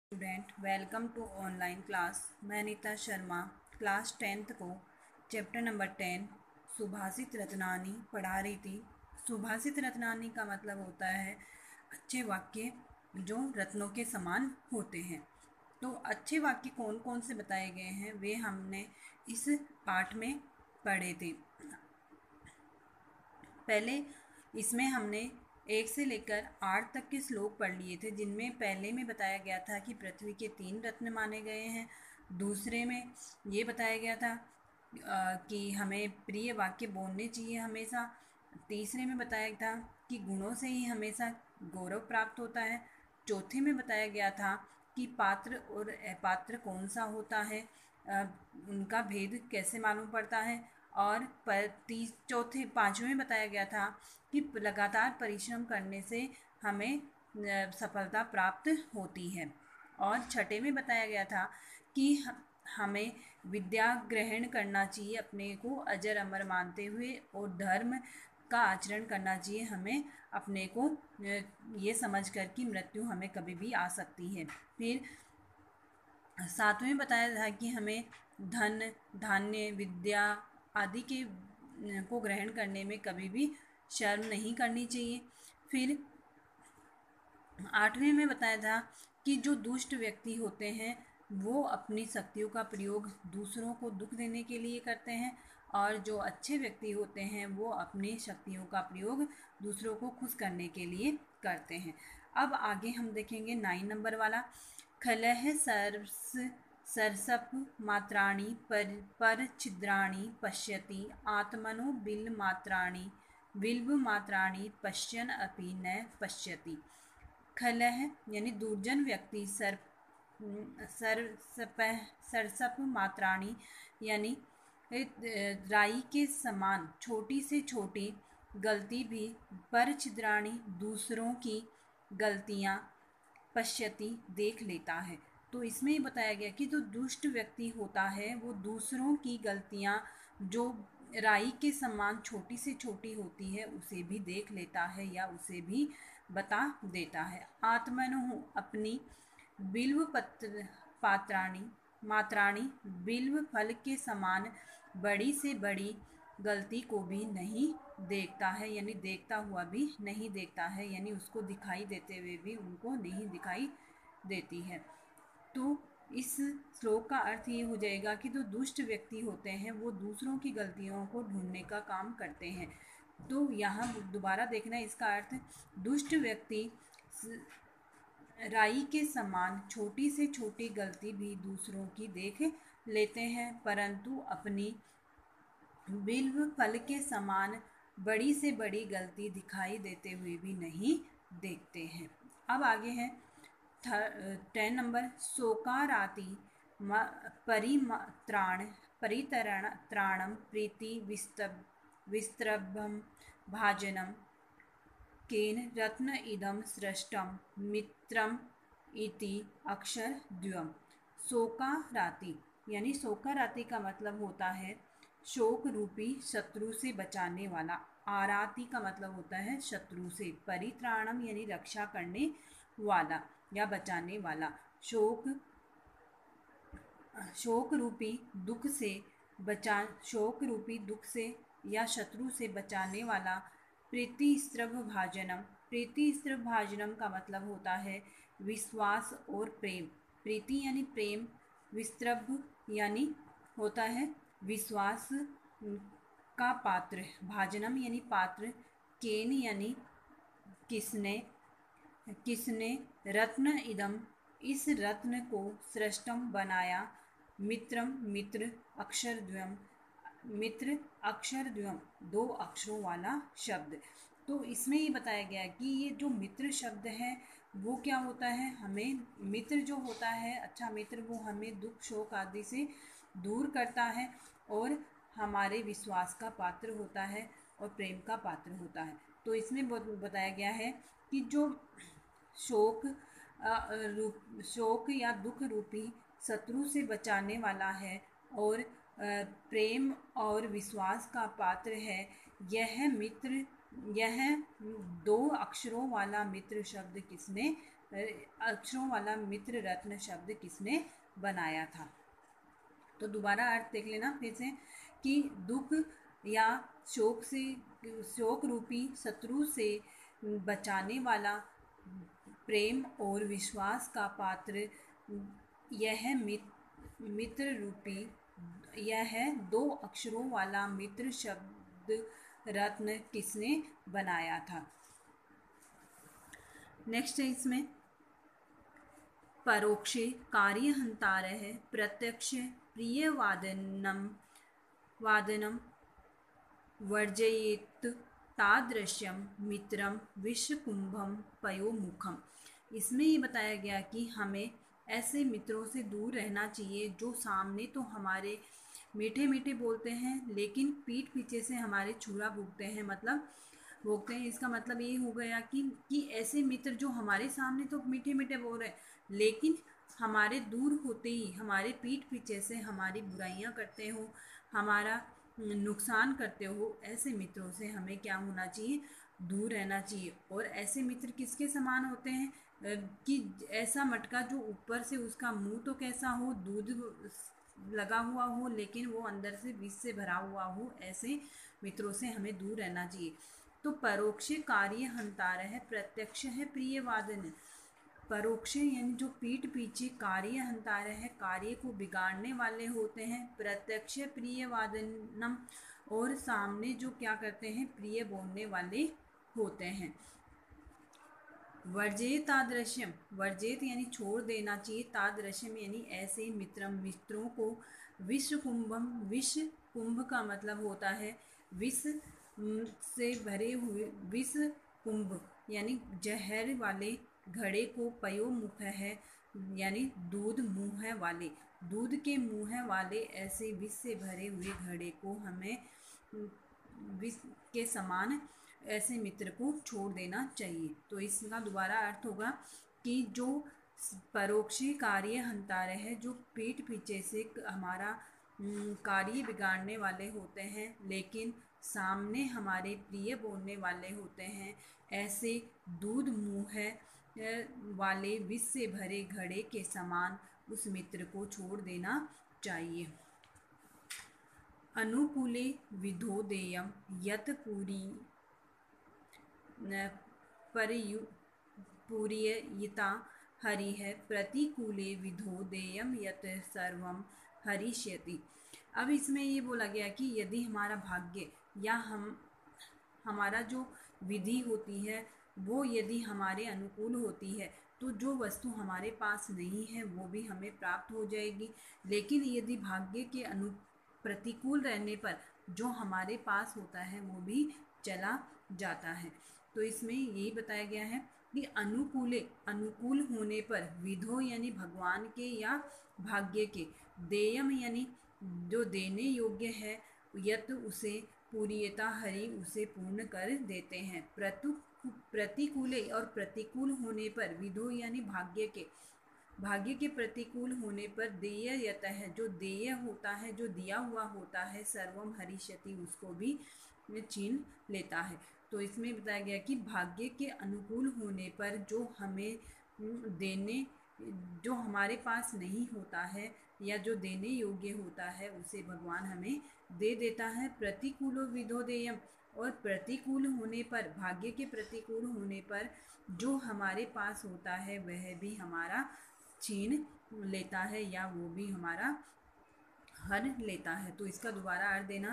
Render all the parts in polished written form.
Student welcome to online class. मैं Neeta Sharma class 10th को chapter number 10 सुभाषित Ratnani पढ़ा रही थी। सुभाषित रत्नानी का मतलब होता है अच्छे वाक्य जो रत्नों के समान होते हैं। तो अच्छे वाक्य कौन कौन से बताए गए हैं वे हमने इस पाठ में पढ़े थे। पहले इसमें हमने 1 से लेकर 8 तक के श्लोक पढ़ लिए थे, जिनमें पहले में बताया गया था कि पृथ्वी के 3 रत्न माने गए हैं। दूसरे में ये बताया गया था कि हमें प्रिय वाक्य बोलने चाहिए हमेशा। तीसरे में बताया था कि गुणों से ही हमेशा गौरव प्राप्त होता है। चौथे में बताया गया था कि पात्र और अपात्र कौन सा होता है, उनका भेद कैसे मालूम पड़ता है। और चौथे पाँचवें में बताया गया था कि लगातार परिश्रम करने से हमें सफलता प्राप्त होती है। और छठे में बताया गया था कि हमें विद्या ग्रहण करना चाहिए, अपने को अजर अमर मानते हुए, और धर्म का आचरण करना चाहिए हमें अपने को, ये समझ कर कि मृत्यु हमें कभी भी आ सकती है। फिर सातवें में बताया था कि हमें धन धान्य विद्या आदि के को ग्रहण करने में कभी भी शर्म नहीं करनी चाहिए। फिर आठवें में बताया था कि जो दुष्ट व्यक्ति होते हैं वो अपनी शक्तियों का प्रयोग दूसरों को दुख देने के लिए करते हैं, और जो अच्छे व्यक्ति होते हैं वो अपनी शक्तियों का प्रयोग दूसरों को खुश करने के लिए करते हैं। अब आगे हम देखेंगे 9 नंबर वाला। खलह सरसप मात्राणि पर छिद्राणि पश्यति आत्मनो बिल्व मात्राणि पश्यन् अपि न पश्यति। खलह यानी दुर्जन व्यक्ति सरसप मात्राणी यानी राई के समान छोटी से छोटी गलती भी, पर छिद्राणी दूसरों की गलतियां, पश्यति देख लेता है। तो इसमें ये बताया गया कि जो दुष्ट व्यक्ति होता है वो दूसरों की गलतियां जो राई के समान छोटी से छोटी होती है उसे भी देख लेता है या उसे भी बता देता है। आत्मनो अपनी बिल्व पत्र पात्राणी मात्राणी बिल्व फल के समान बड़ी से बड़ी गलती को भी नहीं देखता है, यानी देखता हुआ भी नहीं देखता है, यानी उसको दिखाई देते हुए भी उनको नहीं दिखाई देती है। तो इस श्लोक का अर्थ ये हो जाएगा कि जो दुष्ट व्यक्ति होते हैं वो दूसरों की गलतियों को ढूंढने का काम करते हैं। तो यहाँ दोबारा देखना इसका अर्थ, दुष्ट व्यक्ति राई के समान छोटी से छोटी गलती भी दूसरों की देख लेते हैं, परंतु अपनी बिल्व फल के समान बड़ी से बड़ी गलती दिखाई देते हुए भी नहीं देखते हैं। अब आगे है 10 नंबर। शोकाराति परितराणम प्रीति विस्त्रभम भाजनम केन रत्न इदम सृष्टम मित्रम इति अक्षर द्वयम। शोकाराति यानी शोकाराति का मतलब होता है शोक रूपी शत्रु से बचाने वाला। आराति का मतलब होता है शत्रु से। परित्राणम यानी रक्षा करने वाला या बचाने वाला। शोक रूपी दुख से या शत्रु से बचाने वाला। प्रीतिस्त्रभ भाजनम, प्रीतिस्त्रभ भाजनम का मतलब होता है विश्वास और प्रेम। प्रीति यानी प्रेम, विस्त्रभ यानी होता है विश्वास का पात्र, भाजनम यानी पात्र, केन यानी किसने रत्न इदम इस रत्न को सृष्टम बनाया, मित्रम मित्र, अक्षर द्वयम दो अक्षरों वाला शब्द। तो इसमें ये बताया गया कि ये जो मित्र शब्द है वो क्या होता है, हमें मित्र जो होता है, अच्छा मित्र, वो हमें दुख शोक आदि से दूर करता है और हमारे विश्वास का पात्र होता है और प्रेम का पात्र होता है। तो इसमें बताया गया है कि जो शोक या दुख रूपी शत्रु से बचाने वाला है और प्रेम और विश्वास का पात्र है, यह दो अक्षरों वाला मित्र शब्द किसने अक्षरों वाला मित्र रत्न शब्द किसने बनाया था। तो दोबारा अर्थ देख लेना फिर से कि दुख या शोक रूपी शत्रु से बचाने वाला प्रेम और विश्वास का पात्र यह मित्र रूपी यह दो अक्षरों वाला मित्र शब्द रत्न किसने बनाया था। नेक्स्ट है इसमें परोक्षे कार्यहंतारः प्रत्यक्ष प्रियवादनम वर्जयेत् तादृशम मित्रम विश्वकुंभम पयोमुखम। इसमें ये बताया गया कि हमें ऐसे मित्रों से दूर रहना चाहिए जो सामने तो हमारे मीठे मीठे बोलते हैं लेकिन पीठ पीछे से हमारे छुरा भोगते हैं। इसका मतलब ये हो गया कि ऐसे मित्र जो हमारे सामने तो मीठे मीठे बोल रहे हैं लेकिन हमारे दूर होते ही हमारे पीठ पीछे से हमारी बुराइयां करते हो, हमारा नुकसान करते हो, ऐसे मित्रों से हमें क्या होना चाहिए, दूर रहना चाहिए। और ऐसे मित्र किसके समान होते हैं कि ऐसा मटका जो ऊपर से उसका मुंह तो कैसा हो, दूध लगा हुआ हो लेकिन वो अंदर से विष से भरा हुआ हो, ऐसे मित्रों से हमें दूर रहना चाहिए। तो परोक्ष कार्य हंतार है, प्रत्यक्ष है प्रियवादन। परोक्ष यानी जो पीठ पीछे कार्य हंतार है, कार्य को बिगाड़ने वाले होते हैं। प्रत्यक्ष प्रियवादनम और सामने जो क्या करते हैं, प्रिय बोलने वाले होते हैं। वर्जेत तादृश्यम, वर्जेत यानी छोड़ देना चाहिए, तादृश्यम यानी ऐसे मित्रों को। विश्व कुंभम, विश्व कुंभ का मतलब होता है विष से भरे हुए, विष कुंभ यानी जहर वाले घड़े को, पयो मुख है यानी दूध मुँह वाले, दूध के मुँह वाले ऐसे विष से भरे हुए घड़े को हमें विष के समान ऐसे मित्र को छोड़ देना चाहिए। तो इसका दोबारा अर्थ होगा कि जो परोक्षी कार्य हंतारे है, जो पीठ पीछे से हमारा कार्य बिगाड़ने वाले होते हैं लेकिन सामने हमारे प्रिय बोलने वाले होते हैं, ऐसे दूध मुँह वाले विष से भरे घड़े के समान उस मित्र को छोड़ देना चाहिए। अनुकूले विधो देयम यत पूर्ययिता हरि है, प्रतिकूले विधो देयम यत सर्वम हरिष्यति। अब इसमें ये बोला गया कि यदि हमारा भाग्य या हमारा जो विधि होती है वो यदि हमारे अनुकूल होती है तो जो वस्तु हमारे पास नहीं है वो भी हमें प्राप्त हो जाएगी, लेकिन यदि भाग्य के प्रतिकूल रहने पर जो हमारे पास होता है वो भी चला जाता है। तो इसमें यही बताया गया है कि अनुकूल होने पर विधो यानी भगवान के या भाग्य के, देयम यानी जो देने योग्य है, यत उसे पूर्यता हरि उसे पूर्ण कर देते हैं। प्रतिकूले और प्रतिकूल होने पर, विधो यानी भाग्य के प्रतिकूल होने पर देय यत है, जो देय होता है, जो दिया हुआ होता है, सर्वम हरिष्यति उसको भी छीन लेता है। तो इसमें बताया गया कि भाग्य के अनुकूल होने पर जो हमें देने, जो हमारे पास नहीं होता है या जो देने योग्य होता है उसे भगवान हमें दे देता है। प्रतिकूलो विधो देयम, और प्रतिकूल होने पर, भाग्य के प्रतिकूल होने पर जो हमारे पास होता है वह भी हमारा छीन लेता है या वो भी हमारा हर लेता है। तो इसका दोबारा अर्थ देना,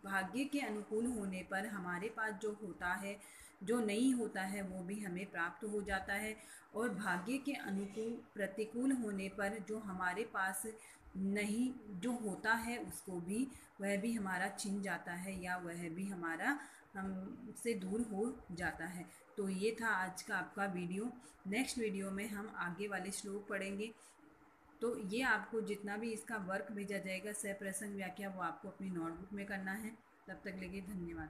भाग्य के अनुकूल होने पर हमारे पास जो होता है, जो नहीं होता है वो भी हमें प्राप्त हो जाता है, और भाग्य के अनुकूल प्रतिकूल होने पर जो हमारे पास नहीं, जो होता है उसको भी, वह भी हमारा छिन जाता है या वह भी हमारा हमसे दूर हो जाता है। तो ये था आज का आपका वीडियो। नेक्स्ट वीडियो में हम आगे वाले श्लोक पढ़ेंगे। तो ये आपको जितना भी इसका वर्क भेजा जाएगा, सह प्रसंग व्याख्या, वो आपको अपनी नोटबुक में करना है। तब तक के लिए धन्यवाद।